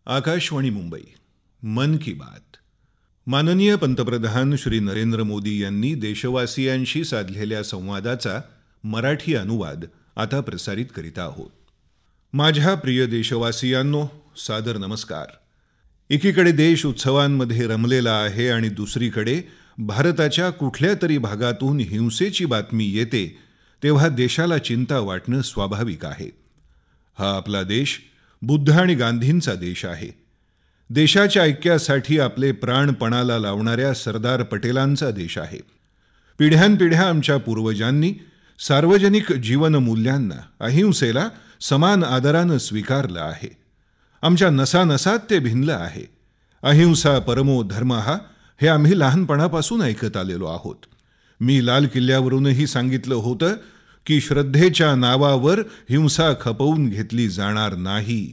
आकाशवाणी मुंबई मन की बात. माननीय पंतप्रधान श्री नरेंद्र मोदी यांनी देशवासियांशी साधलेल्या संवादाचा मराठी अनुवाद आता प्रसारित करीत आहोत. माझ्या प्रिय देशवासियांनो, सादर नमस्कार. एकीकडे देश उत्सवांमध्ये रमलेला आहे आणि दुसरीकडे भारताच्या कुठल्या तरी भागातून हिंसेची बातमी येते तेव्हा देशाला चिंता वाटणं स्वाभाविक आहे. हा आपला देश बुद्ध आणि गांधींचा देश आहे. देशाच्या ऐक्यासाठी आपले प्राण पणाला लावणाऱ्या सरदार पटेलांचा देश आहे. पिढ्यानपिढ्या आमच्या पूर्वजांनी सार्वजनिक जीवनमूल्यांना, अहिंसेला समान आदरानं स्वीकारलं आहे. आमच्या नसानसात ते भिनलं आहे. अहिंसा परमो धर्मः हे आम्ही लहानपणापासून ऐकत आलेलो आहोत. मी लाल किल्ल्यावरूनही सांगितलं होतं की श्रद्धेच्या नावावर हिंसा खपवून घेतली जाणार नाही.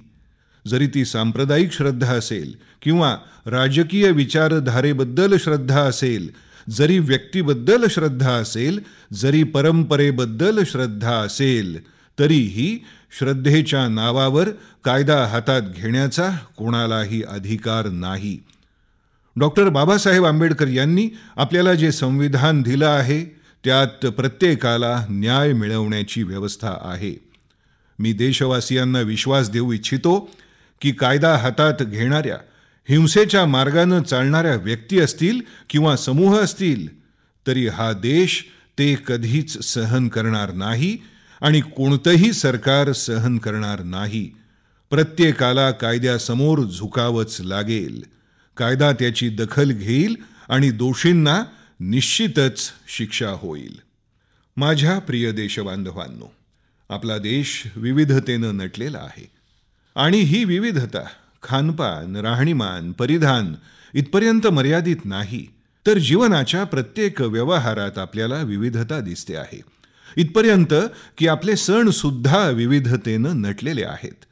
जरी ती सांप्रदायिक श्रद्धा असेल किंवा राजकीय विचारधारेबद्दल श्रद्धा असेल, जरी व्यक्तीबद्दल श्रद्धा असेल, जरी परंपरेबद्दल श्रद्धा असेल, तरीही श्रद्धेच्या नावावर कायदा हातात घेण्याचा कोणालाही अधिकार नाही. डॉक्टर बाबासाहेब आंबेडकर यांनी आपल्याला जे संविधान दिलं आहे त्यात प्रत्येकाला न्याय मिळवण्याची व्यवस्था आहे. मी देशवासियांना विश्वास देऊ इच्छितो की कायदा हातात घेणाऱ्या, हिंसेच्या मार्गाने चालणाऱ्या व्यक्ती असतील किंवा समूह असतील, तरी हा देश ते कधीच सहन करणार नाही आणि कोणतंही सरकार सहन करणार नाही. प्रत्येकाला कायद्यासमोर झुकावंच लागेल. कायदा त्याची दखल घेईल आणि दोषींना निश्चितच शिक्षा होईल. माझ्या प्रिय देशबांधवांनो, आपला देश विविधतेनं नटलेला आहे आणि ही विविधता खानपान, राहणीमान, परिधान इथपर्यंत मर्यादित नाही, तर जीवनाच्या प्रत्येक व्यवहारात आपल्याला विविधता दिसते आहे. इथपर्यंत की आपले सण सुद्धा विविधतेनं नटलेले आहेत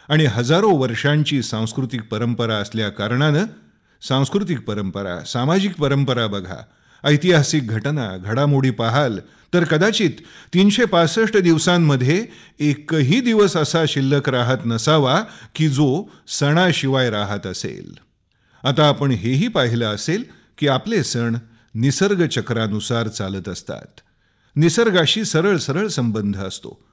आणि हजारो वर्षांची सांस्कृतिक परंपरा असल्या कारणानं सांस्कृतिक परंपरा, सामाजिक परंपरा बघा, ऐतिहासिक घटना, घडामोडी पाहाल तर कदाचित 365 दिवसांमध्ये एकही दिवस असा शिल्लक राहत नसावा की जो सणाशिवाय राहत असेल. आता आपण हेही पाहिलं असेल की आपले सण निसर्ग चक्रानुसार चालत असतात. निसर्गाशी सरळ सरळ संबंध असतो.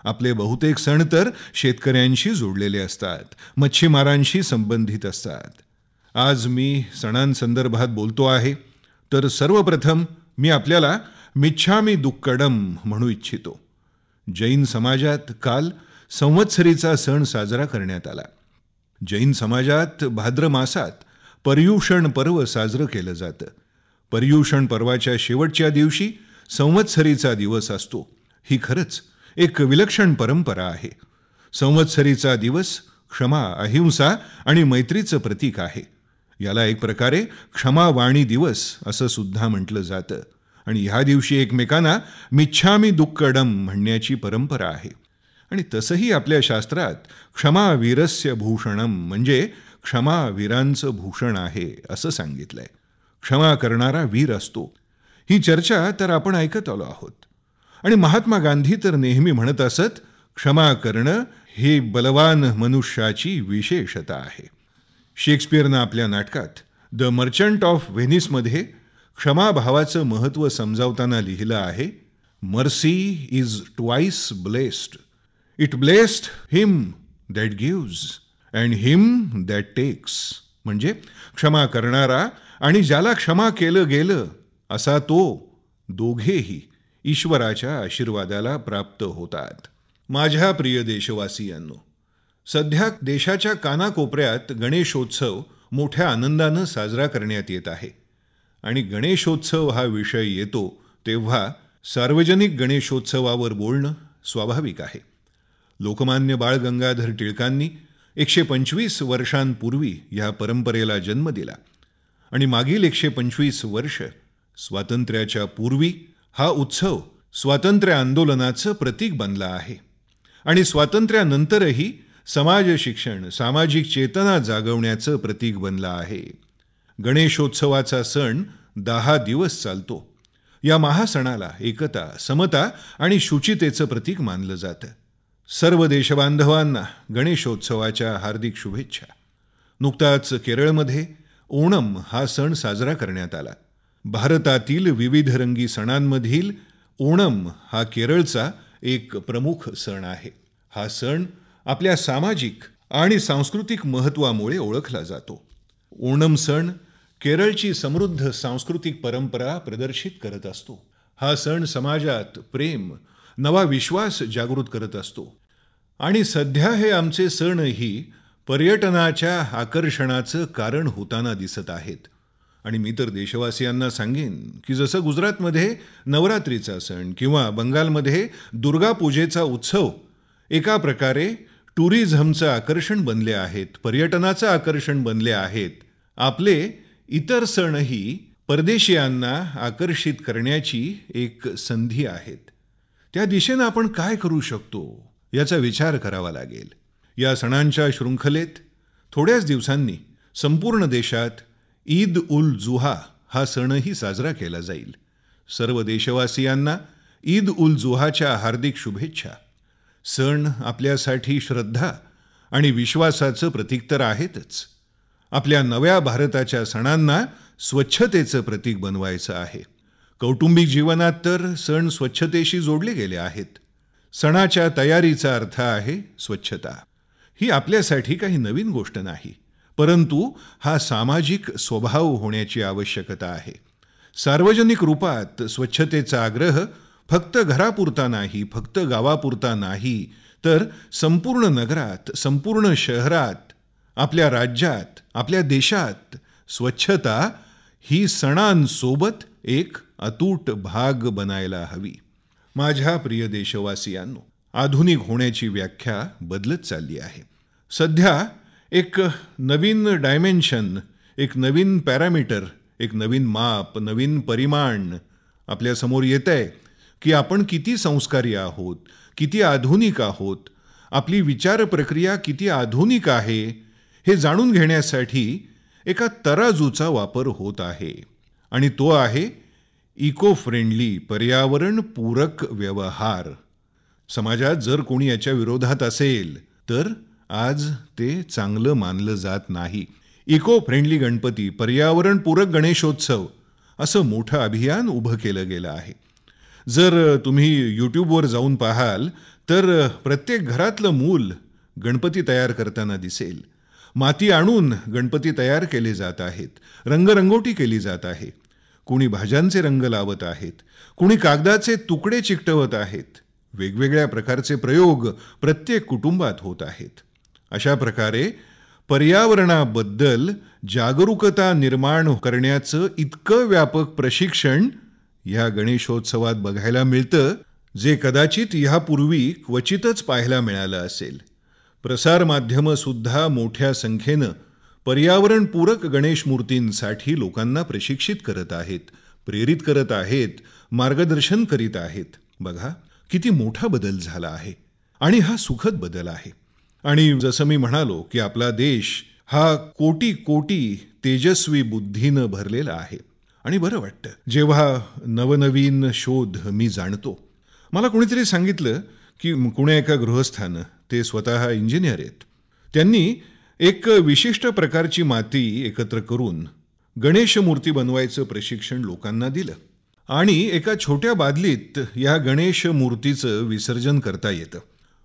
आपले बहुतेक सण तर शेतकऱ्यांशी जोडलेले असतात, मच्छीमारांशी संबंधित असतात. आज मी सणांसंदर्भात बोलतो आहे तर सर्वप्रथम मी आपल्याला मिच्छामी दुक्कडम म्हणू इच्छितो. जैन समाजात काल संवत्सरीचा सण साजरा करण्यात आला. जैन समाजात भाद्र मासात पर्युषण पर्व साजरं केलं जातं. पर्युषण पर्वाच्या शेवटच्या दिवशी संवत्सरीचा दिवस असतो. ही खरंच एक विलक्षण परंपरा आहे. संवत्सरीचा दिवस क्षमा, अहिंसा आणि मैत्रीचं प्रतीक आहे. याला एक प्रकारे क्षमावाणी दिवस असं सुद्धा म्हटलं जातं आणि ह्या दिवशी एकमेकांना मिच्छामी दुक्कडम म्हणण्याची परंपरा आहे. आणि तसंही आपल्या शास्त्रात क्षमावीरस्य भूषणम म्हणजे क्षमा वीरांचं भूषण आहे असं सांगितलंय. क्षमा करणारा वीर असतो. ही चर्चा तर आपण ऐकत आलो आहोत आणि महात्मा गांधी तर नेहमी म्हणत असत, क्षमा करणं हे बलवान मनुष्याची विशेषता आहे. शेक्सपियरनं आपल्या नाटकात द मर्चंट ऑफ व्हेनिसमध्ये क्षमाभावाचं महत्त्व समजावताना लिहिलं आहे, mercy is twice blessed. It blessed him that gives and him that takes. म्हणजे क्षमा करणारा आणि ज्याला क्षमा केलं गेलं असा तो, दोघेही ईश्वराच्या आशीर्वादाला प्राप्त होतात. माझ्या प्रिय देशवासियांनो, सध्या देशाच्या कानाकोपऱ्यात गणेशोत्सव मोठ्या आनंदानं साजरा करण्यात येत आहे आणि गणेशोत्सव हा विषय येतो तेव्हा सार्वजनिक गणेशोत्सवावर बोलणं स्वाभाविक आहे. लोकमान्य बाळ गंगाधर टिळकांनी 125 वर्षांपूर्वी या परंपरेला जन्म दिला आणि मागील 125 वर्ष स्वातंत्र्याच्या पूर्वी हा उत्सव स्वातंत्र्य आंदोलनाचं प्रतीक बनला आहे आणि स्वातंत्र्यानंतरही समाज शिक्षण, सामाजिक चेतना जागवण्याचं प्रतीक बनला आहे. गणेशोत्सवाचा सण 10 दिवस चालतो. या महासणाला एकता, समता आणि शुचितेचं प्रतीक मानलं जातं. सर्व देशबांधवांना गणेशोत्सवाच्या हार्दिक शुभेच्छा. नुकताच केरळमध्ये ओणम हा सण साजरा करण्यात आला. भारतातील विविधरंगी सणांमधील ओणम हा केरळचा एक प्रमुख सण आहे. हा सण आपल्या सामाजिक आणि सांस्कृतिक महत्त्वामुळे ओळखला जातो. ओणम सण केरळची समृद्ध सांस्कृतिक परंपरा प्रदर्शित करत असतो. हा सण समाजात प्रेम, नवा विश्वास जागृत करत असतो. आणि सध्या हे आमचे सणही पर्यटनाच्या आकर्षणाचं कारण होताना दिसत आहेत. आणि मी तर देशवासियांना सांगेन की जसं गुजरातमध्ये नवरात्रीचा सण किंवा बंगालमध्ये दुर्गापूजेचा उत्सव एका प्रकारे टुरिझमचं आकर्षण बनले आहेत, पर्यटनाचं आकर्षण बनले आहेत, आपले इतर सणही परदेशीयांना आकर्षित करण्याची एक संधी आहेत. त्या दिशेनं आपण काय करू शकतो याचा विचार करावा लागेल. या सणांच्या शृंखलेत थोड्याच दिवसांनी संपूर्ण देशात ईद उल जुहा हा सणही साजरा केला जाईल. सर्व देशवासियांना ईद उल जुहाच्या हार्दिक शुभेच्छा. सण आपल्यासाठी श्रद्धा आणि विश्वासाचं प्रतीक तर आहेतच. आपल्या नव्या भारताच्या सणांना स्वच्छतेचं प्रतीक बनवायचं आहे. कौटुंबिक जीवनात तर सण स्वच्छतेशी जोडले गेले आहेत. सणाच्या तयारीचा अर्थ आहे स्वच्छता. ही आपल्यासाठी काही नवीन गोष्ट नाही, परंतु हा सामाजिक स्वभाव होण्याची आवश्यकता आहे. सार्वजनिक रूपात स्वच्छतेचा आग्रह फक्त घरापुरता नाही, फक्त गावापुरता नाही, तर संपूर्ण नगरात, संपूर्ण शहरात, आपल्या राज्यात, आपल्या देशात स्वच्छता ही सणांसोबत एक अतूट भाग बनायला हवी. माझ्या प्रिय देशवासियांनो, आधुनिक होण्याची व्याख्या बदलत चालली आहे. सध्या एक नवीन डायमेन्शन, एक नवीन पॅरामीटर, एक नवीन माप, नवीन परिमाण आपल्यासमोर येत आहे की आपण किती संस्कारी आहोत, किती आधुनिक आहोत, आपली विचार प्रक्रिया किती आधुनिक आहे हे जाणून घेण्यासाठी एका तराजूचा वापर होत आहे. आणि तो आहे इको फ्रेंडली, पर्यावरण पूरक व्यवहार. समाजात जर कोणी याच्या विरोधात असेल तर आज ते चांगलं मानलं जात नाही. इको फ्रेंडली गणपती, पर्यावरण पूरक गणेशोत्सव असं मोठं अभियान उभं केलं गेलं आहे. जर तुम्ही यूट्यूबवर जाऊन पाहाल तर प्रत्येक घरातलं मूल गणपती तयार करताना दिसेल. माती आणून गणपती तयार केले जात आहेत, रंगरंगोटी केली जात आहे. कुणी भाज्यांचे रंग लावत आहेत, कुणी कागदाचे तुकडे चिकटवत आहेत. वेगवेगळ्या प्रकारचे प्रयोग प्रत्येक कुटुंबात होत आहेत. अशा प्रकारे पर्यावरणाबद्दल जागरूकता निर्माण करण्याचं इतकं व्यापक प्रशिक्षण या गणेशोत्सवात बघायला मिळतं, जे कदाचित यापूर्वी क्वचितच पाहायला मिळालं असेल. प्रसार माध्यमं सुद्धा मोठ्या संख्येनं पर्यावरणपूरक गणेश मूर्तींसाठी लोकांना प्रशिक्षित करत आहेत, प्रेरित करत आहेत, मार्गदर्शन करीत आहेत. बघा किती मोठा बदल झाला आहे आणि हा सुखद बदल आहे. आणि जसं मी म्हणालो की आपला देश हा कोटी कोटी तेजस्वी बुद्धीनं भरलेला आहे. आणि बरं वाटतं जेव्हा नवनवीन शोध मी जाणतो. मला कोणीतरी सांगितलं की कुण्या एका गृहस्थानं, ते स्वतः इंजिनियर आहेत, त्यांनी एक विशिष्ट प्रकारची माती एकत्र करून गणेश मूर्ती बनवायचं प्रशिक्षण लोकांना दिलं. आणि एका छोट्या बादलीत या गणेश मूर्तीचं विसर्जन करता येतं.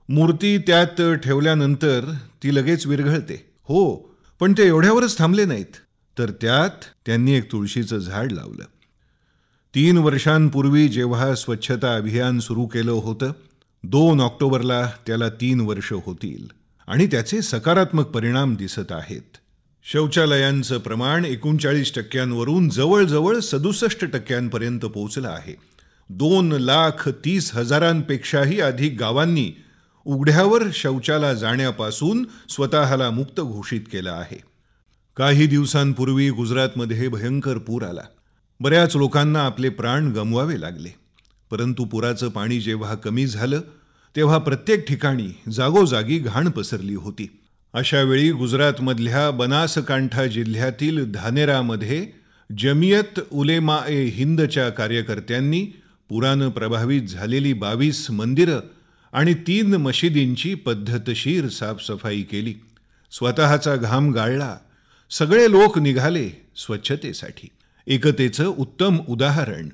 मूर्ती त्यात ठेवल्यानंतर ती लगेच विरघळते. हो, पण ते एवढ्यावरच थांबले नाहीत, तर त्यात त्यांनी एक तुळशीचं झाड लावलं. 3 वर्षांपूर्वी जेव्हा स्वच्छता अभियान सुरू केलं होतं, 2 ऑक्टोबरला त्याला 3 वर्ष होतील आणि त्याचे सकारात्मक परिणाम दिसत आहेत. शौचालयांचं प्रमाण 39% जवळजवळ 67% पोहोचलं आहे. 2,30,000पेक्षाही अधिक गावांनी उघड्यावर शौचाला जाण्यापासून स्वतःला मुक्त घोषित केलं आहे. काही दिवसांपूर्वी गुजरातमध्ये भयंकर पूर आला. बऱ्याच लोकांना आपले प्राण गमवावे लागले. परंतु पुराचं पाणी जेव्हा कमी झालं तेव्हा प्रत्येक ठिकाणी जागोजागी घाण पसरली होती. अशा वेळी गुजरातमधल्या बनासकांठा जिल्ह्यातील धानेरामध्ये जमियत उलेमा-ए हिंदच्या कार्यकर्त्यांनी पुरानं प्रभावित झालेली 22 मंदिरं आणि 3 मशिदींची पद्धतशीर साफसफाई केली. स्वतःचा घाम गाळला. सगळे लोक निघाले स्वच्छतेसाठी. एकतेचं उत्तम उदाहरण,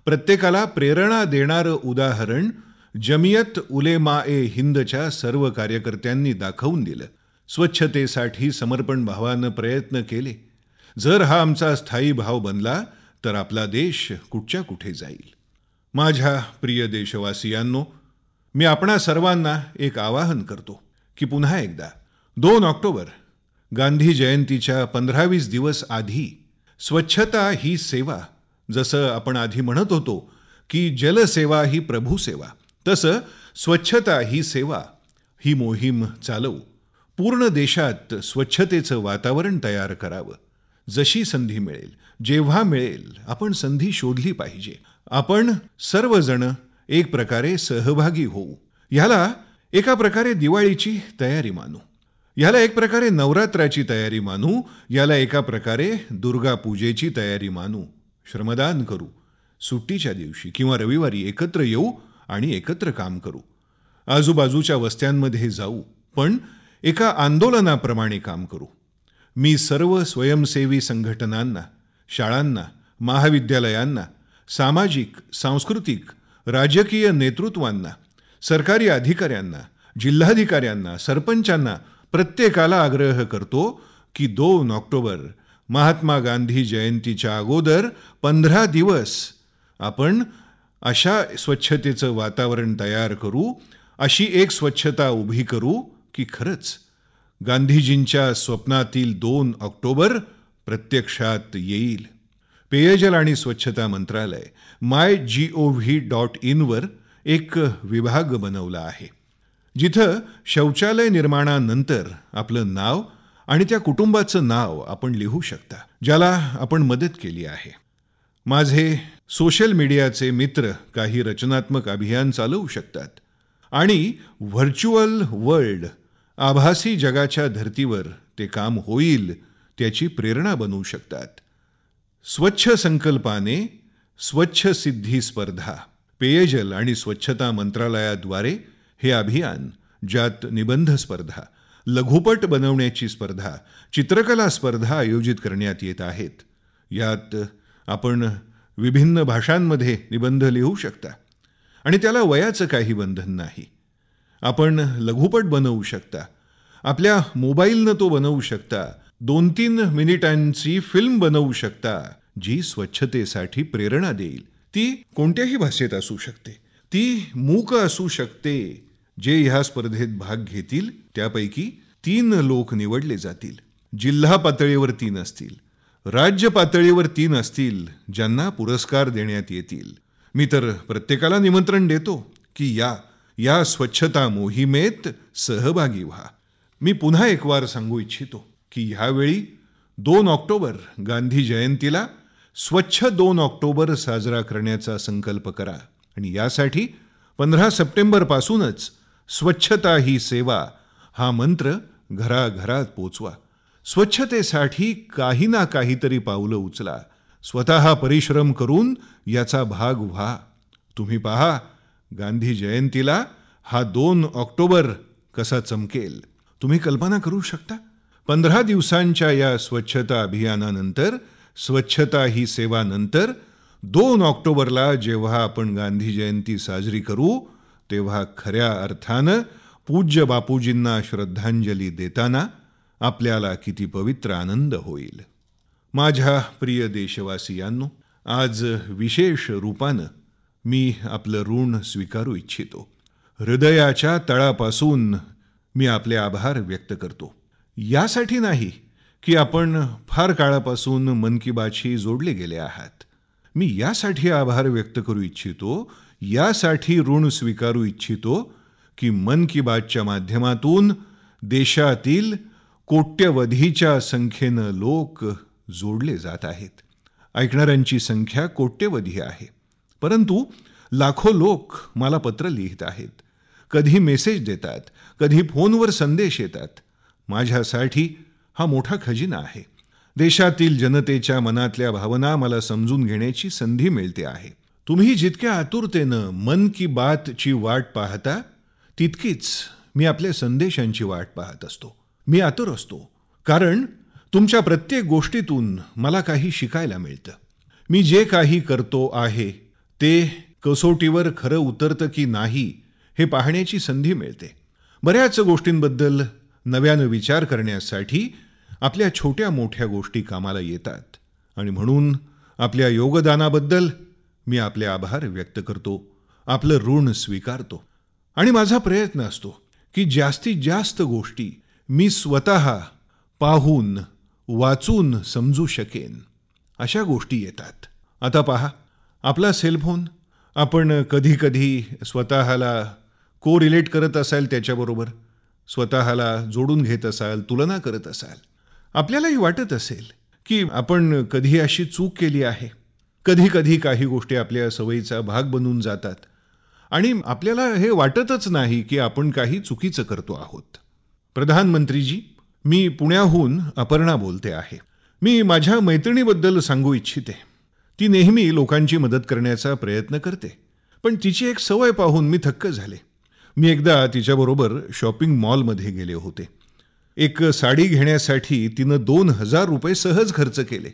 प्रत्येकाला प्रेरणा देणारं उदाहरण जमियत उलेमा-ए हिंदच्या सर्व कार्यकर्त्यांनी दाखवून दिलं. स्वच्छतेसाठी समर्पण भावानं प्रयत्न केले. जर हा आमचा स्थायी भाव बनला तर आपला देश कुठच्या कुठे जाईल. माझ्या प्रिय देशवासियांनो, मी आपणा सर्वांना एक आवाहन करतो की पुन्हा एकदा 2 ऑक्टोबर गांधी जयंतीच्या 15-20 दिवस आधी स्वच्छता ही सेवा, जसं आपण आधी म्हणत होतो की जलसेवा ही प्रभुसेवा, तसं स्वच्छता ही सेवा ही मोहीम चालवू. पूर्ण देशात स्वच्छतेचं वातावरण तयार करावं. जशी संधी मिळेल, जेव्हा मिळेल, आपण संधी शोधली पाहिजे. आपण सर्वजण एक प्रकारे सहभागी होऊ. ह्याला एका प्रकारे दिवाळीची तयारी मानू, ह्याला एक प्रकारे नवरात्राची तयारी मानू, याला एका प्रकारे दुर्गा पूजेची तयारी मानू. श्रमदान करू. सुट्टीच्या दिवशी किंवा रविवारी एकत्र येऊ आणि एकत्र काम करू. आजूबाजूच्या वस्त्यांमध्ये जाऊ, पण एका आंदोलनाप्रमाणे काम करू. मी सर्व स्वयंसेवी संघटनांना, शाळांना, महाविद्यालयांना, सामाजिक, सांस्कृतिक, राजकीय नेतृत्वांना, सरकारी अधिकाऱ्यांना, जिल्हाधिकाऱ्यांना, सरपंचांना, प्रत्येकाला आग्रह करतो की 2 ऑक्टोबर महात्मा गांधी जयंतीच्या अगोदर 15 दिवस आपण अशा स्वच्छतेचं वातावरण तयार करू, अशी एक स्वच्छता उभी करू की खरंच गांधीजींच्या स्वप्नातील 2 ऑक्टोबर प्रत्यक्षात येईल. पेयजल आणि स्वच्छता मंत्रालय mygov.in वर एक विभाग बनवला आहे, जिथं शौचालय निर्माणानंतर आपलं नाव आणि त्या कुटुंबाचं नाव आपण लिहू शकता, ज्याला आपण मदत केली आहे. माझे सोशल मीडियाचे मित्र काही रचनात्मक अभियान चालवू शकतात आणि व्हर्च्युअल वर्ल्ड, आभासी जगाच्या धर्तीवर ते काम होईल त्याची प्रेरणा बनवू शकतात. स्वच्छ संकल्पाने स्वच्छ सिद्धी स्पर्धा, पेयजल आणि स्वच्छता मंत्रालयाद्वारे हे अभियान, ज्यात निबंध स्पर्धा, लघुपट बनवण्याची स्पर्धा, चित्रकला स्पर्धा आयोजित करण्यात येत आहेत. यात आपण विभिन्न भाषांमध्ये निबंध लिहू शकता आणि त्याला वयाचं काही बंधन नाही. आपण लघुपट बनवू शकता, आपल्या मोबाईलनं तो बनवू शकता, 2-3 मिनिटांची फिल्म बनवू शकता, जी स्वच्छतेसाठी प्रेरणा देईल. ती कोणत्याही भाषेत असू शकते, ती मूक असू शकते. जे ह्या स्पर्धेत भाग घेतील त्यापैकी 3 लोक निवडले जातील. जिल्हा पातळीवर 3 असतील, राज्य पातळीवर 3 असतील, ज्यांना पुरस्कार देण्यात येतील. मी तर प्रत्येकाला निमंत्रण देतो की या स्वच्छता मोहिमेत सहभागी व्हा. मी पुन्हा एक वार सांगू इच्छितो की ह्यावेळी 2 ऑक्टोबर गांधी जयंतीला स्वच्छ 2 ऑक्टोबर साजरा करण्याचा संकल्प करा आणि यासाठी 15 सप्टेंबर पासूनच स्वच्छता ही सेवा हा मंत्र घराघरात पोचवा. स्वच्छतेसाठी काही ना काहीतरी पावलं उचला. स्वतः परिश्रम करून याचा भाग व्हा. तुम्ही पहा, गांधी जयंतीला हा 2 ऑक्टोबर कसा चमकेल. तुम्ही कल्पना करू शकता. 15 दिवसांच्या या स्वच्छता अभियानानंतर, स्वच्छता ही सेवा नंतर 2 ऑक्टोबरला जेव्हा आपण गांधी जयंती साजरी करू, तेव्हा खऱ्या अर्थानं पूज्य बापूजींना श्रद्धांजली देताना आपल्याला किती पवित्र आनंद होईल. माझ्या प्रिय देशवासियांनो, आज विशेष रूपानं मी आपलं ऋण स्वीकारू इच्छितो. हृदयाच्या तळापासून मी आपले आभार व्यक्त करतो. यासाठी नाही की आपण फार काळापासून मन की बातशी जोडले गेले आहात. मी यासाठी आभार व्यक्त करू इच्छितो, यासाठी ऋण स्वीकारू इच्छितो की मन की बातच्या माध्यमातून देशातील कोट्यवधीच्या संख्येनं लोक जोडले जात आहेत. ऐकणाऱ्यांची संख्या कोट्यवधी आहे, परंतु लाखो लोक मला पत्र लिहित आहेत, कधी मेसेज देतात, कधी फोनवर संदेश येतात. माझ्यासाठी हा मोठा खजिना आहे. देशातील जनतेच्या मनातल्या भावना मला समजून घेण्याची संधी मिळते आहे. तुम्ही जितक्या आतुरतेनं मन की बातची वाट पाहता, तितकीच मी आपल्या संदेशांची वाट पाहत असतो. मी आतुर असतो, कारण तुमच्या प्रत्येक गोष्टीतून मला काही शिकायला मिळतं. मी जे काही करतो आहे ते कसोटीवर खरं उतरतं की नाही हे पाहण्याची संधी मिळते. बऱ्याच गोष्टींबद्दल नव्यानं विचार करण्यासाठी आपल्या छोट्या मोठ्या गोष्टी कामाला येतात आणि म्हणून आपल्या योगदानाबद्दल मी आपले आभार व्यक्त करतो, आपलं ऋण स्वीकारतो आणि माझा प्रयत्न असतो की जास्तीत जास्त गोष्टी मी स्वतः पाहून वाचून समजू शकेन अशा गोष्टी येतात. आता पहा, आपला सेलफोन आपण कधी कधी स्वतःला रिलेट करत असाल, त्याच्याबरोबर स्वतःला जोडून घेत असाल, तुलना करत असाल. आपल्यालाही वाटत असेल की आपण कधी अशी चूक केली आहे. कधी कधी काही गोष्टी आपल्या सवयीचा भाग बनून जातात आणि आपल्याला हे वाटतच नाही की आपण काही चुकीचं करतो आहोत. प्रधानमंत्रीजी, मी पुण्याहून अपर्णा बोलते आहे. मी माझ्या मैत्रिणीबद्दल सांगू इच्छिते. ती नेहमी लोकांची मदत करण्याचा प्रयत्न करते, पण तिची एक सवय पाहून मी थक्क झाले. मी एकदा तिच्याबरोबर शॉपिंग मॉलमध्ये गेले होते. एक साडी घेण्यासाठी तिनं 2,000 रुपये सहज खर्च केले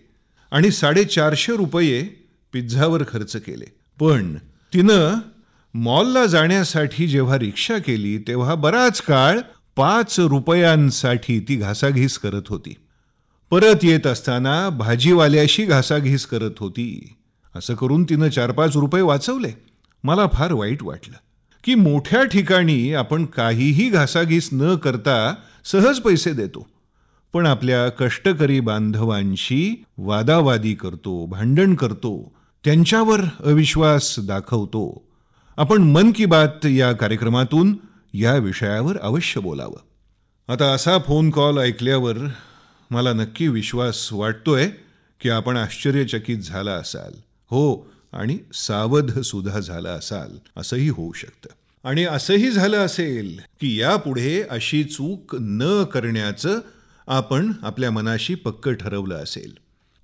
आणि 450 रुपये पिझ्झावर खर्च केले. पण तिनं मॉलला जाण्यासाठी जेव्हा रिक्षा केली तेव्हा बराच काळ 5 रुपयांसाठी ती घासाघीस करत होती. परत येत असताना भाजीवाल्याशी घासाघीस करत होती. असं करून तिनं 4-5 रुपये वाचवले. मला फार वाईट वाटलं की मोठ्या ठिकाणी आपण काहीही घासाघीस न करता सहज पैसे देतो, पण आपल्या कष्टकरी बांधवांशी वादावादी करतो, भांडण करतो, त्यांच्यावर अविश्वास दाखवतो. आपण मन की बात या कार्यक्रमातून या विषयावर अवश्य बोलावं. आता असा फोन कॉल ऐकल्यावर मला नक्की विश्वास वाटतोय की आपण आश्चर्यचकित झाला असाल. हो, आणि सावध सुद्धा झाला असाल. असंही होऊ शकतं. आणि असंही झालं असेल की यापुढे अशी चूक न करण्याचं आपण आपल्या मनाशी पक्क ठरवलं असेल.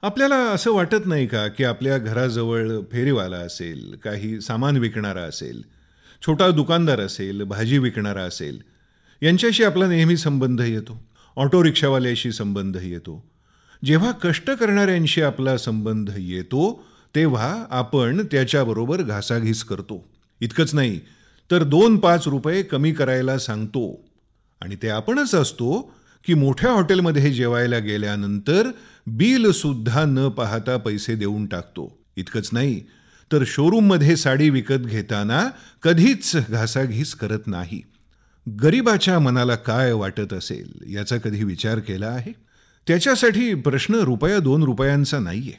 आपल्याला असं वाटत नाही का की आपल्या घराजवळ फेरीवाला असेल, काही सामान विकणारा असेल, छोटा दुकानदार असेल, भाजी विकणारा असेल, यांच्याशी आपला नेहमी संबंध येतो. ऑटो रिक्षावाल्याशी संबंध येतो. जेव्हा कष्ट करणाऱ्यांशी आपला संबंध येतो तेव्हा आपण त्याच्याबरोबर घासाघीस करतो. इतकंच नाही तर 2-5 रुपये कमी करायला सांगतो. आणि ते आपणच असतो की मोठ्या हॉटेलमध्ये जेवायला गेल्यानंतर बिल सुद्धा न पाहता पैसे देऊन टाकतो. इतकंच नाही तर शोरूममध्ये साडी विकत घेताना कधीच घासाघीस करत नाही. गरीबाच्या मनाला काय वाटत असेल याचा कधी विचार केला आहे? त्याच्यासाठी प्रश्न ₹2 रुपयांचा नाहीये.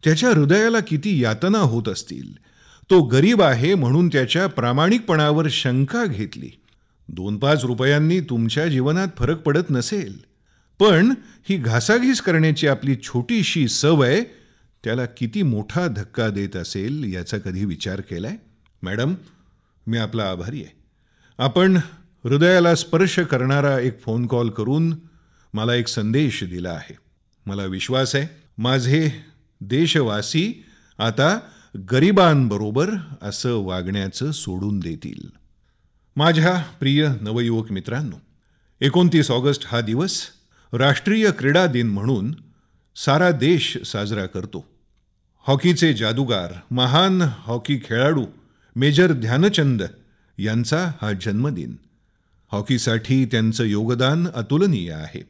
त्याच्या हृदयाला किती यातना होत असतील. तो गरीब आहे म्हणून त्याच्या प्रामाणिकपणावर शंका घेतली. 2-5 रुपयांनी तुमच्या जीवनात फरक पडत नसेल, पण ही घासाघीस करण्याची आपली छोटीशी सवय त्याला किती मोठा धक्का देत असेल याचा कधी विचार केलाय? मॅडम, मी आपला आभारी आहे. आपण हृदयाला स्पर्श करणारा एक फोन कॉल करून मला एक संदेश दिला आहे. मला विश्वास आहे माझे देशवासी आता गरिबांबरोबर असं वागण्याचं सोडून देतील. माझ्या प्रिय नवयुवक मित्रांनो, 29 ऑगस्ट हा दिवस राष्ट्रीय क्रीडा दिन म्हणून सारा देश साजरा करतो. हॉकीचे जादूगार, महान हॉकी खेळाडू मेजर ध्यानचंद यांचा हा जन्मदिन. हॉकीसाठी त्यांचं योगदान अतुलनीय आहे.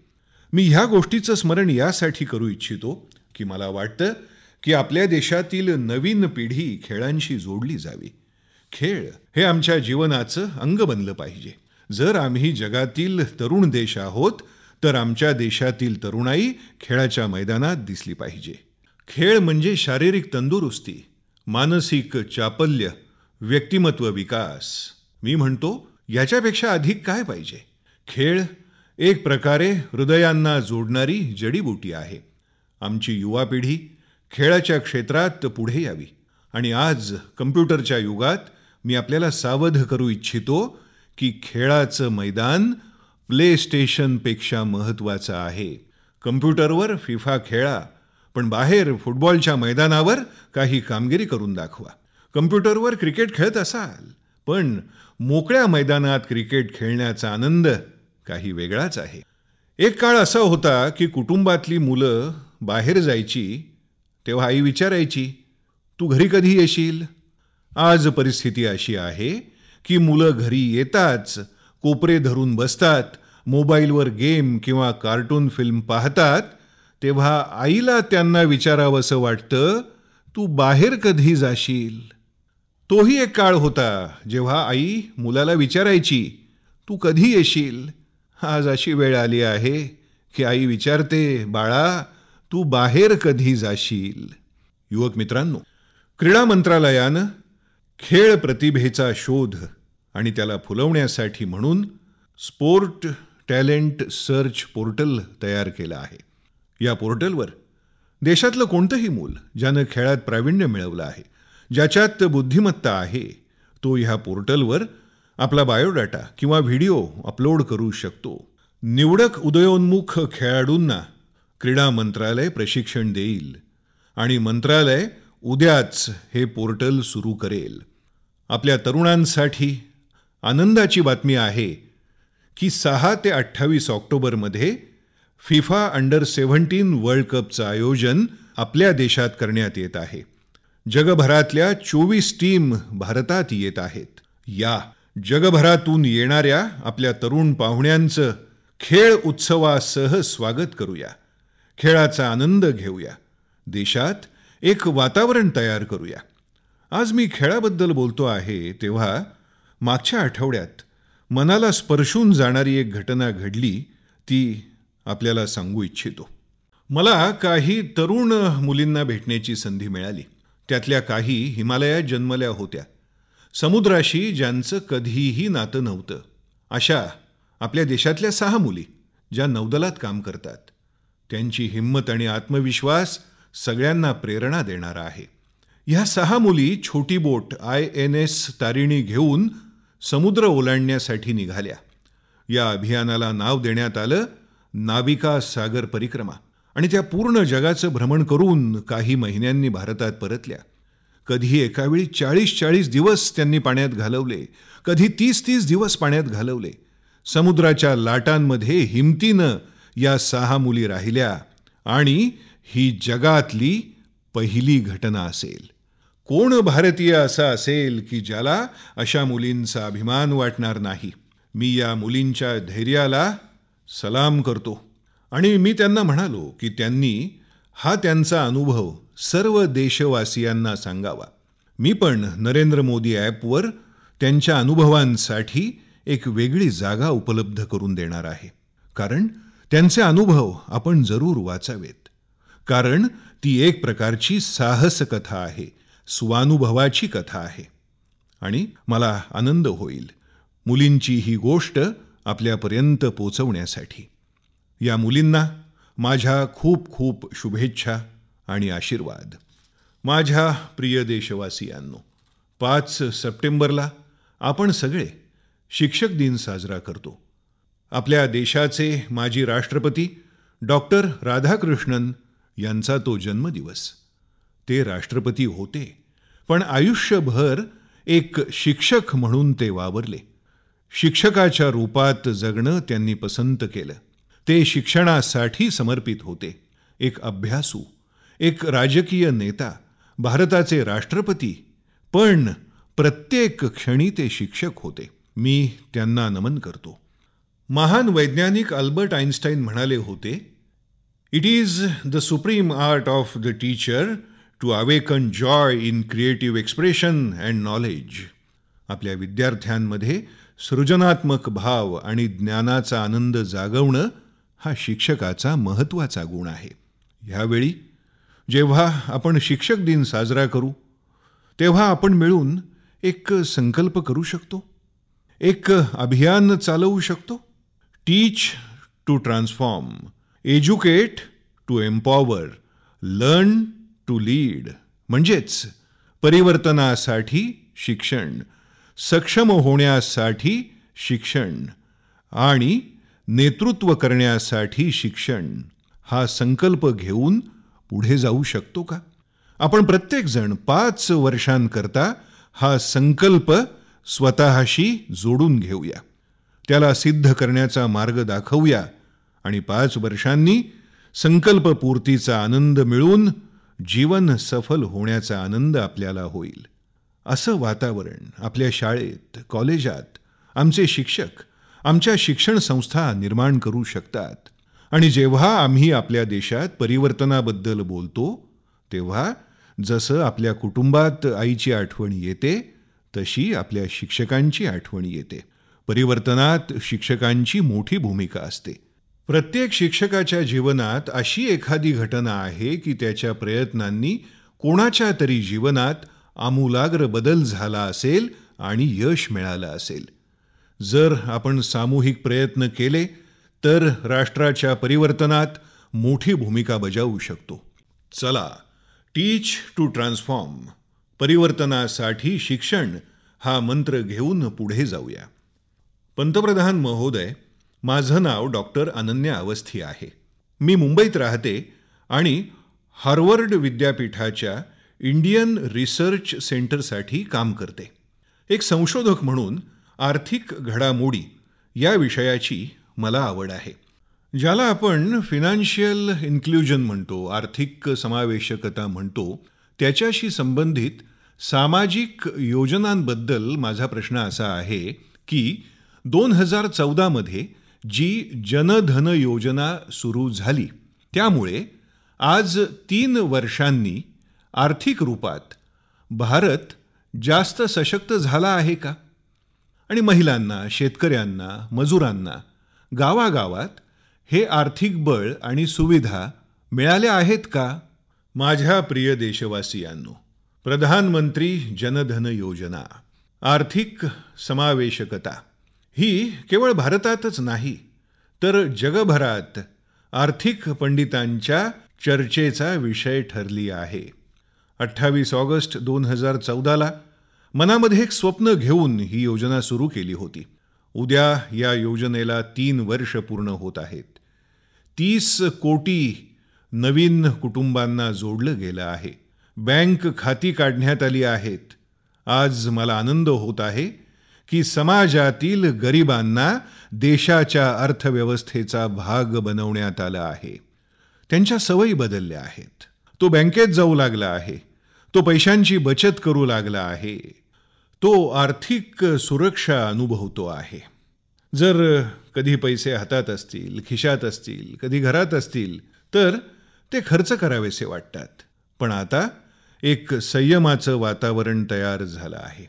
मी ह्या गोष्टीचं स्मरण यासाठी करू इच्छितो की मला वाटतं की आपल्या देशातील नवीन पिढी खेळांशी जोडली जावी. खेळ हे आमच्या जीवनाचं अंग बनलं पाहिजे. जर आम्ही जगातील तरुण देश आहोत तर आमच्या देशातील तरुणाई खेळाच्या मैदानात दिसली पाहिजे. खेळ म्हणजे शारीरिक तंदुरुस्ती, मानसिक चापल्य, व्यक्तिमत्व विकास. मी म्हणतो याच्यापेक्षा अधिक काय पाहिजे? खेळ एक प्रकारे हृदयांना जोडणारी जडीबुटी आहे. आमची युवा पिढी खेळाच्या क्षेत्रात पुढे यावी. आणि आज कम्प्युटरच्या युगात मी आपल्याला सावध करू इच्छितो की खेळाचं मैदान प्ले स्टेशनपेक्षा महत्त्वाचं आहे. कम्प्युटरवर फिफा खेळा, पण बाहेर फुटबॉलच्या मैदानावर काही कामगिरी करून दाखवा. कम्प्युटरवर क्रिकेट खेळत असाल, पण मोकळ्या मैदानात क्रिकेट खेळण्याचा आनंद काही वेगळाच आहे. एक काळ असा होता की कुटुंबातली मुलं बाहेर जायची तेव्हा आई विचारायची, तू घरी कधी येशील? आज परिस्थिती अशी आहे की मुलं घरी येताच कोपरे धरून बसतात, मोबाईलवर गेम किंवा कार्टून फिल्म पाहतात, तेव्हा आईला त्यांना विचारावंसं वाटतं, तू बाहेर कधी जाशील? तोही एक काळ होता जेव्हा आई मुलाला विचारायची, तू कधी येशील? आज अशी वेळ आली आहे की आई विचारते, बाळा तू बाहेर कधी जाशील? युवक मित्रांनो, क्रीडा मंत्रालयानं खेळ प्रतिभेचा शोध आणि त्याला फुलवण्यासाठी म्हणून स्पोर्ट टॅलेंट सर्च पोर्टल तयार केलं आहे. या पोर्टलवर देशातलं कोणतंही मूल ज्यानं खेळात प्रावीण्य मिळवलं आहे, ज्याच्यात बुद्धिमत्ता आहे, तो ह्या पोर्टलवर आपला बायोडाटा किंवा व्हिडिओ अपलोड करू शकतो. निवडक उदयोन्मुख खेळाडूंना क्रीडा मंत्रालय प्रशिक्षण देईल आणि मंत्रालय उद्याच हे पोर्टल सुरू करेल. आपल्या तरुणांसाठी आनंदाची बातमी आहे की 6 ते 28 ऑक्टोबरमध्ये फिफा अंडर-17 वर्ल्ड कपचं आयोजन आपल्या देशात करण्यात येत आहे. जगभरातल्या 24 टीम भारतात येत आहेत. या जगभरातून येणाऱ्या आपल्या तरुण पाहुण्यांचं खेळ उत्सवासह स्वागत करूया. खेळाचा आनंद घेऊया. देशात एक वातावरण तयार करूया. आज मी खेळाबद्दल बोलतो आहे तेव्हा मागच्या आठवड्यात मनाला स्पर्शून जाणारी एक घटना घडली, ती आपल्याला सांगू इच्छितो. मला काही तरुण मुलींना भेटण्याची संधी मिळाली. त्यातल्या काही हिमालयात जन्मल्या होत्या, समुद्राशी ज्यांचं कधीही नातं नव्हतं. अशा आपल्या देशातल्या 6 मुली ज्या नौदलात काम करतात. त्यांची हिंमत आणि आत्मविश्वास सगळ्यांना प्रेरणा देणारा आहे. ह्या 6 मुली छोटी बोट INS तारिणी घेऊन समुद्र ओलांडण्यासाठी निघाल्या. या अभियानाला नाव देण्यात आलं नाविका सागर परिक्रमा आणि त्या पूर्ण जगाचं भ्रमण करून काही महिन्यांनी भारतात परतल्या. कधी एकावेळी 40-40 दिवस त्यांनी पाण्यात घालवले, कधी 30-30 दिवस पाण्यात घालवले. समुद्राच्या लाटांमध्ये हिमतीनं या 6 मुली राहिल्या आणि ही जगातली पहिली घटना असेल. कोण भारतीय असा असेल की ज्याला अशा मुलींचा अभिमान वाटणार नाही? मी या मुलींच्या धैर्याला सलाम करतो आणि मी त्यांना म्हणालो की त्यांनी हा त्यांचा अनुभव सर्व देशवासियांना सांगावा. मी पण नरेंद्र मोदी ॲपवर त्यांच्या अनुभवांसाठी एक वेगळी जागा उपलब्ध करून देणार आहे. कारण त्यांचे अनुभव आपण जरूर वाचावेत. कारण ती एक प्रकारची साहस कथा आहे, स्वानुभवाची कथा आहे. आणि मला आनंद होईल मुलींची ही गोष्ट आपल्यापर्यंत पोचवण्यासाठी. या मुलींना माझ्या खूप खूप शुभेच्छा आणि आशीर्वाद. माझ्या प्रिय देशवासियांनो, 5 सप्टेंबरला आपण सगळे शिक्षक दिन साजरा करतो. आपल्या देशाचे माजी राष्ट्रपती डॉक्टर राधाकृष्णन यांचा तो जन्मदिवस. ते राष्ट्रपती होते, पण आयुष्यभर एक शिक्षक म्हणून ते वावरले. शिक्षकाच्या रूपात जगणं त्यांनी पसंत केलं. ते शिक्षणासाठी समर्पित होते. एक अभ्यासू, एक राजकीय नेता, भारताचे राष्ट्रपती, पण प्रत्येक क्षणी ते शिक्षक होते. मी त्यांना नमन करतो. महान वैज्ञानिक अल्बर्ट आइन्स्टाईन म्हणाले होते, it is the supreme art of the teacher to awaken joy in creative expression and knowledge. आपल्या विद्यार्थ्यांमध्ये सृजनात्मक भाव आणि ज्ञानाचा आनंद जागवणं हा शिक्षकाचा महत्त्वाचा गुण आहे. ह्यावेळी जेव्हा आपण शिक्षक दिन साजरा करू तेव्हा आपण मिळून एक संकल्प करू शकतो, एक अभियान चालवू शकतो. Teach to transform, educate to empower, learn to lead. म्हणजेच परिवर्तनासाठी शिक्षण, सक्षम होण्यासाठी शिक्षण आणि नेतृत्व करण्यासाठी शिक्षण, हा संकल्प घेऊन पुढे जाऊ शकतो का? आपण प्रत्येकजण 5 वर्षांकरता हा संकल्प स्वतःशी जोडून घेऊया. त्याला सिद्ध करण्याचा मार्ग दाखवूया आणि 5 वर्षांनी संकल्पपूर्तीचा आनंद मिळून जीवन सफल होण्याचा आनंद आपल्याला होईल. असं वातावरण आपल्या शाळेत, कॉलेजात आमचे शिक्षक, आमच्या शिक्षण संस्था निर्माण करू शकतात. आणि जेव्हा आम्ही आपल्या देशात परिवर्तनाबद्दल बोलतो, तेव्हा जसं आपल्या कुटुंबात आईची आठवण येते, तशी आपल्या शिक्षकांची आठवण येते. परिवर्तनात शिक्षकांची मोठी भूमिका असते. प्रत्येक शिक्षकाच्या जीवनात अशी एखादी घटना आहे की त्याच्या प्रयत्नांनी कोणाच्या तरी जीवनात आमूलाग्र बदल झाला असेल आणि यश मिळालं असेल. जर आपण सामूहिक प्रयत्न केले तर राष्ट्राच्या परिवर्तनात मोठी भूमिका बजावू शकतो. चला, टीच टू ट्रान्सफॉर्म, परिवर्तनासाठी शिक्षण हा मंत्र घेऊन पुढे जाऊया. पंतप्रधान महोदय, माझं नाव डॉक्टर अनन्या अवस्थी आहे. मी मुंबईत राहते आणि हार्वर्ड विद्यापीठाच्या इंडियन रिसर्च सेंटरसाठी काम करते. एक संशोधक म्हणून आर्थिक घडामोडी या विषयाची मला आवड आहे. ज्याला आपण फायनान्शियल इन्क्लुजन म्हणतो, आर्थिक समावेशकता म्हणतो, त्याच्याशी संबंधित सामाजिक योजनांबद्दल माझा प्रश्न असा आहे की 2014 मध्ये जी जनधन योजना सुरू झाली, त्यामुळे आज 3 वर्षांनी आर्थिक रूपात भारत जास्त सशक्त झाला आहे का? आणि महिलांना, शेतकऱ्यांना, मजुरांना गावागावात हे आर्थिक बळ आणि सुविधा मिळाल्या आहेत का? माझ्या प्रिय देशवासियांनो, प्रधानमंत्री जनधन योजना, आर्थिक समावेशकता ही केवळ भारतातच नाही तर जगभरात आर्थिक पंडितांच्या चर्चेचा विषय ठरली आहे. 28 ऑगस्ट 2014ला मनामध्ये एक स्वप्न घेऊन ही योजना सुरू केली होती. उद्या या योजनेला 3 वर्ष पूर्ण होत आहेत. 30 कोटी नवीन कुटुंबांना जोडलं गेलं आहे. बँक खाती काढण्यात आली आहेत. आज मला आनंद होत आहे की समाजातील गरिबांना देशाच्या अर्थव्यवस्थेचा भाग बनवण्यात आला आहे. त्यांच्या सवयी बदलल्या आहेत. तो बँकेत जाऊ लागला आहे. तो पैशांची बचत करू लागला आहे. तो आर्थिक सुरक्षा अनुभवतो आहे. जर कधी पैसे हातात असतील, खिशात असतील, कधी घरात असतील तर ते खर्च करावेसे वाटतात. पण आता एक संयमाचं वातावरण तयार झालं आहे.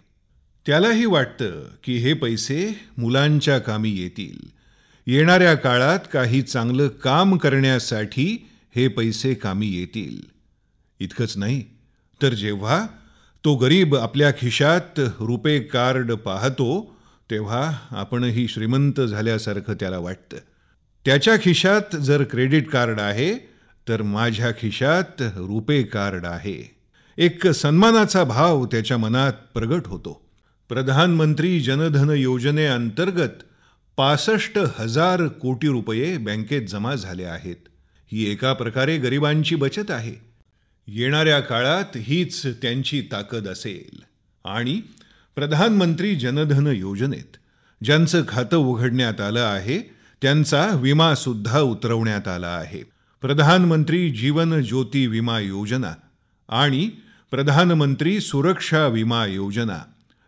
त्यालाही वाटतं की हे पैसे मुलांच्या कामी येतील. येणाऱ्या काळात काही चांगलं काम करण्यासाठी हे पैसे कामी येतील. इतकंच नाही तर जेव्हा तो गरीब आपल्या खिशात रुपे कार्ड पाहतो, तेव्हा आपणही श्रीमंत झाल्यासारखं त्याला वाटतं. त्याच्या खिशात जर क्रेडिट कार्ड आहे तर माझ्या खिशात रुपे कार्ड आहे. एक सन्मानाचा भाव त्याच्या मनात प्रगट होतो. प्रधानमंत्री जनधन योजनेअंतर्गत 65,000 कोटी रुपये बँकेत जमा झाले आहेत. ही एका प्रकारे गरिबांची बचत आहे. येणाऱ्या काळात हीच त्यांची ताकद असेल. आणि प्रधानमंत्री जनधन योजनेत ज्यांचं खातं उघडण्यात आलं आहे त्यांचा विमा सुद्धा उतरवण्यात आला आहे. प्रधानमंत्री जीवन ज्योती विमा योजना आणि प्रधानमंत्री सुरक्षा विमा योजना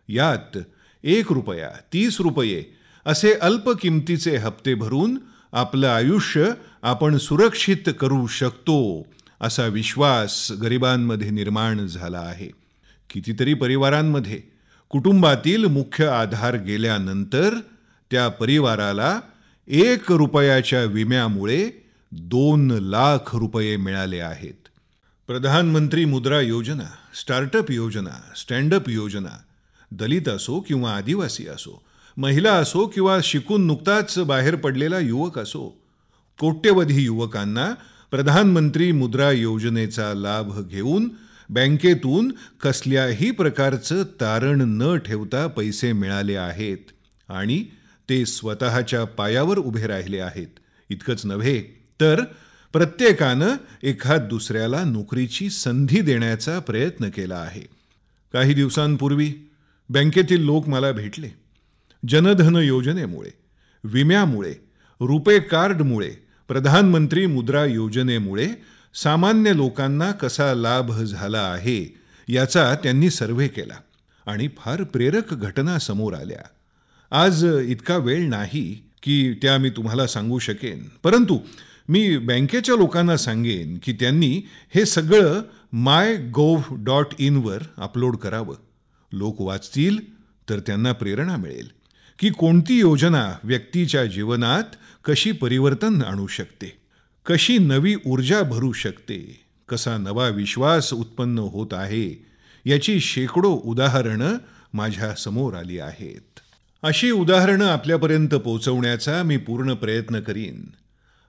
यात 1 रुपया, 30 रुपये असे अल्प किमतीचे हप्ते भरून आपलं आयुष्य आपण सुरक्षित करू शकतो असा विश्वास गरिबांमध्ये निर्माण झाला आहे. कितीतरी परिवारांमध्ये कुटुंबातील मुख्य आधार गेल्यानंतर त्या परिवाराला 1 रुपयाच्या विम्यामुळे 2 लाख रुपये मिळाले आहेत. प्रधानमंत्री मुद्रा योजना, स्टार्टअप योजना, स्टँडअप योजना, दलित असो किंवा आदिवासी असो, महिला असो किंवा शिकून नुकताच बाहेर पडलेला युवक असो, कोट्यवधी युवकांना प्रधानमंत्री मुद्रा योजनेचा लाभ घेऊन बँकेतून कसल्याही प्रकारचं तारण न ठेवता पैसे मिळाले आहेत आणि ते स्वतःच्या पायावर उभे राहिले आहेत. इतकंच नव्हे तर प्रत्येकानं एखाद दुसऱ्याला नोकरीची संधी देण्याचा प्रयत्न केला आहे. काही दिवसांपूर्वी बँकेतील लोक मला भेटले. जनधन योजनेमुळे, विम्यामुळे, रुपे कार्डमुळे प्रधानमंत्री मुद्रा योजनेमुळे सामान्य लोकांना कसा लाभ झाला आहे याचा त्यांनी सर्व्हे केला आणि फार प्रेरक घटना समोर आल्या. आज इतका वेळ नाही की त्या मी तुम्हाला सांगू शकेन, परंतु मी बँकेच्या लोकांना सांगेन की त्यांनी हे सगळं MyGov.in वर अपलोड करावं. लोक वाचतील तर त्यांना प्रेरणा मिळेल की कोणती योजना व्यक्तीच्या जीवनात कशी परिवर्तन आणू शकते, कशी नवी ऊर्जा भरू शकते, कसा नवा विश्वास उत्पन्न होत आहे याची शेकडो उदाहरणं माझ्या समोर आली आहेत. अशी उदाहरणं आपल्यापर्यंत पोहोचवण्याचा मी पूर्ण प्रयत्न करीन.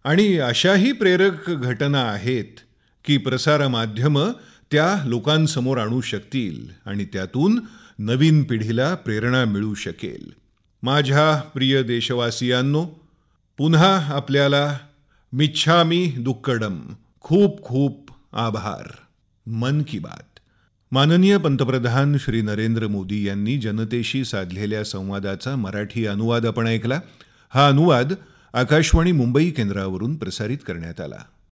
आणि अशाही प्रेरक घटना आहेत की प्रसार माध्यमं त्या लोकांसमोर आणू शकतील आणि त्यातून नवीन पिढीला प्रेरणा मिळू शकेल. माझ्या प्रिय देशवासियांनो, पुन्हा आपल्याला मिच्छामी दुक्कडम, खूप खूप आभार. मन की बात. माननीय पंतप्रधान श्री नरेंद्र मोदी यांनी जनतेशी साधलेल्या संवादाचा मराठी अनुवाद आपण ऐकला. हा अनुवाद आकाशवाणी मुंबई केंद्रावरून प्रसारित करण्यात आला.